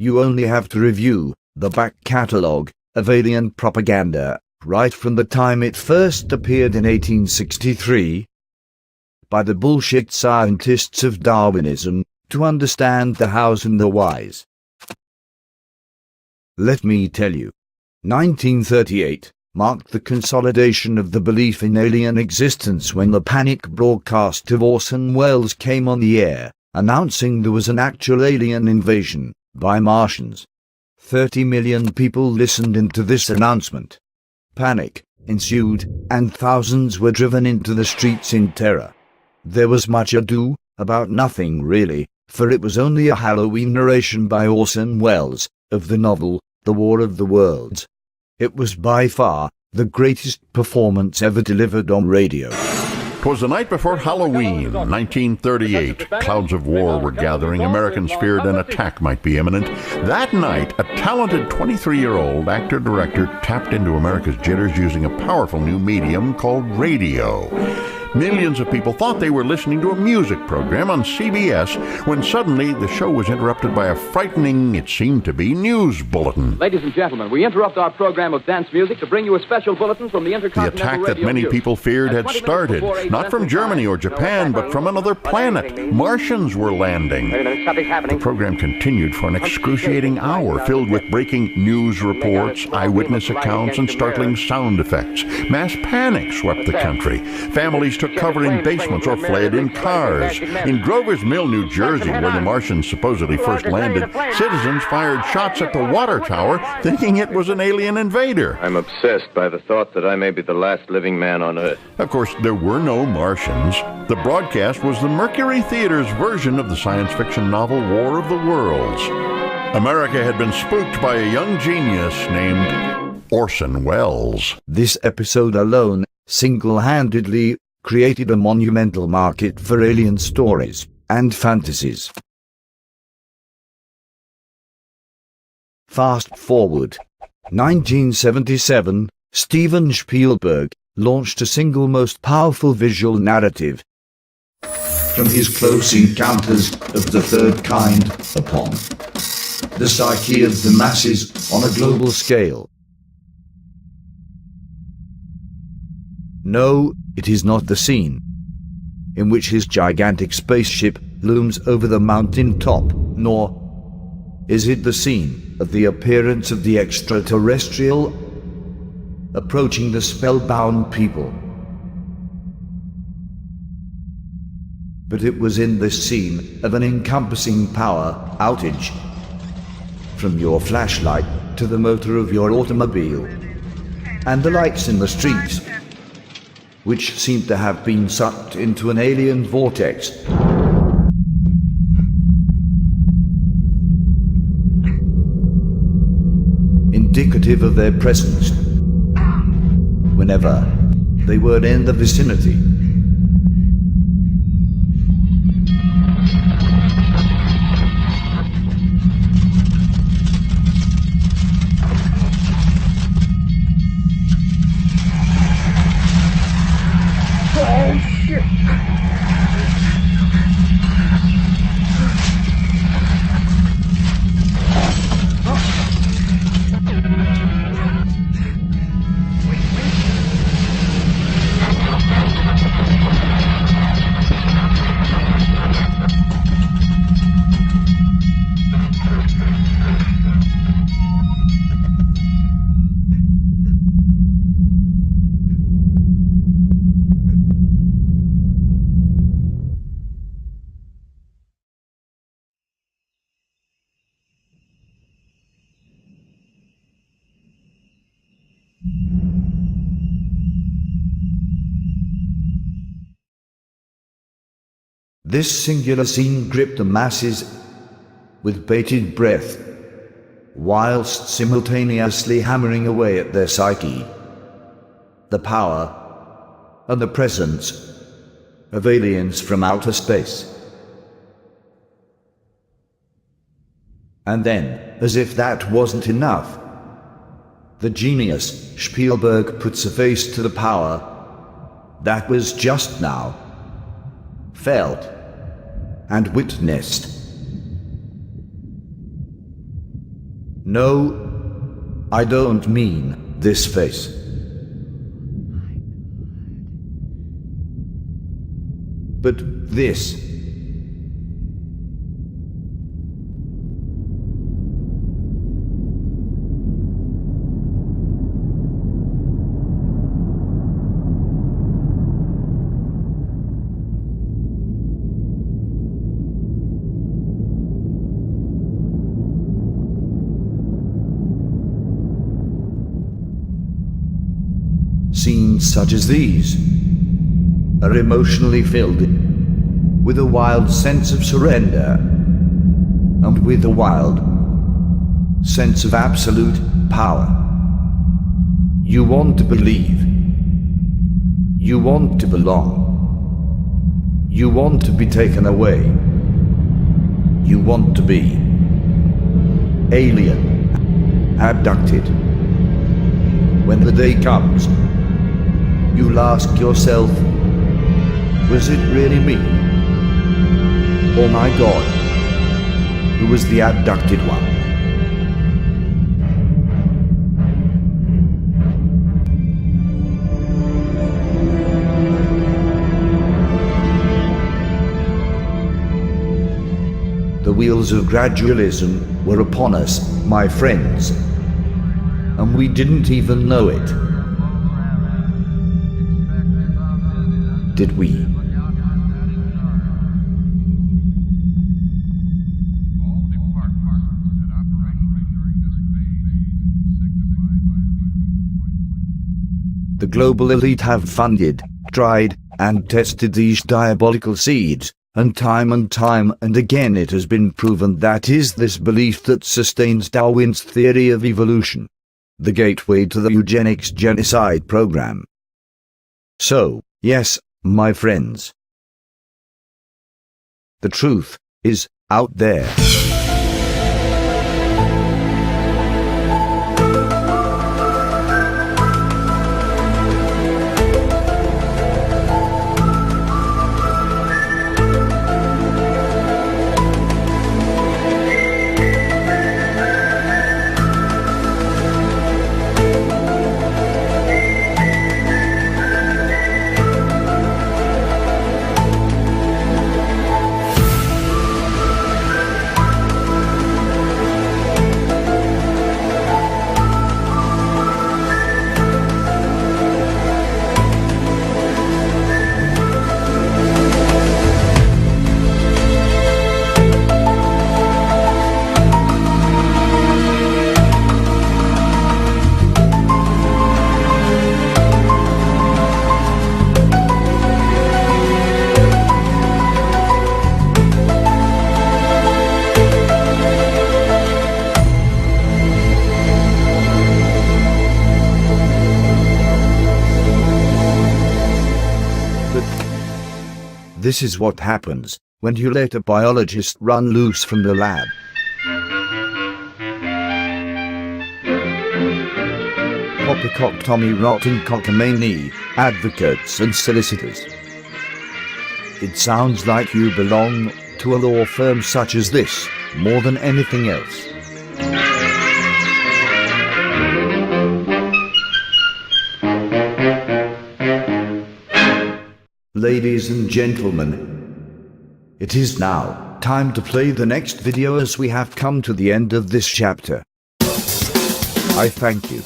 You only have to review the back catalogue of alien propaganda, right from the time it first appeared in 1863, by the bullshit scientists of Darwinism, to understand the hows and the whys. Let me tell you, 1938 marked the consolidation of the belief in alien existence when the panic broadcast of Orson Welles came on the air, announcing there was an actual alien invasion by Martians. 30 million people listened into this announcement. Panic ensued, and thousands were driven into the streets in terror. There was much ado about nothing really, for it was only a Halloween narration by Orson Welles of the novel The War of the Worlds. It was by far the greatest performance ever delivered on radio. 'Twas the night before Halloween, 1938. Clouds of war were gathering. Americans feared an attack might be imminent. That night, a talented 23-year-old actor-director tapped into America's jitters using a powerful new medium called radio. Millions of people thought they were listening to a music program on CBS when suddenly the show was interrupted by a frightening, it seemed to be, news bulletin. Ladies and gentlemen, we interrupt our program of dance music to bring you a special bulletin from the Intercontinental The attack that Radio many Bureau. people feared had started, not from Germany or Japan, but from another planet. Martians were landing. The program continued for an excruciating hour, filled with breaking news reports, eyewitness accounts, and startling sound effects. Mass panic swept the country. Families took cover in basements or fled in cars. In Grover's Mill, New Jersey, where the Martians supposedly first landed, citizens fired shots at the water tower, thinking it was an alien invader. I'm obsessed by the thought that I may be the last living man on Earth. Of course, there were no Martians. The broadcast was the Mercury Theater's version of the science fiction novel War of the Worlds. America had been spooked by a young genius named Orson Welles. This episode alone single-handedly created a monumental market for alien stories and fantasies. Fast forward. 1977, Steven Spielberg launched a single most powerful visual narrative from his Close Encounters of the Third Kind upon the psyche of the masses on a global scale. No, it is not the scene in which his gigantic spaceship looms over the mountain top, nor is it the scene of the appearance of the extraterrestrial approaching the spellbound people. But it was in the scene of an encompassing power outage, from your flashlight to the motor of your automobile, and the lights in the streets, which seemed to have been sucked into an alien vortex. Indicative of their presence whenever they were in the vicinity. This singular scene gripped the masses with bated breath, whilst simultaneously hammering away at their psyche. The power and the presence of aliens from outer space. And then, as if that wasn't enough, the genius Spielberg puts a face to the power that was just now felt and witnessed. No, I don't mean this face. But this. Scenes such as these are emotionally filled with a wild sense of surrender and with a wild sense of absolute power. You want to believe. You want to belong. You want to be taken away. You want to be alien, abducted. When the day comes, you'll ask yourself, was it really me? Oh my God, who was the abducted one? The wheels of gradualism were upon us, my friends, and we didn't even know it. Did we? The global elite have funded, tried, and tested these diabolical seeds, and time and again it has been proven that is this belief that sustains Darwin's theory of evolution, the gateway to the eugenics genocide program. So, yes, my friends, the truth is out there. This is what happens when you let a biologist run loose from the lab. Poppycock, tommyrot and cockamamie, advocates and solicitors. It sounds like you belong to a law firm such as this, more than anything else. Ladies and gentlemen, it is now time to play the next video as we have come to the end of this chapter. I thank you.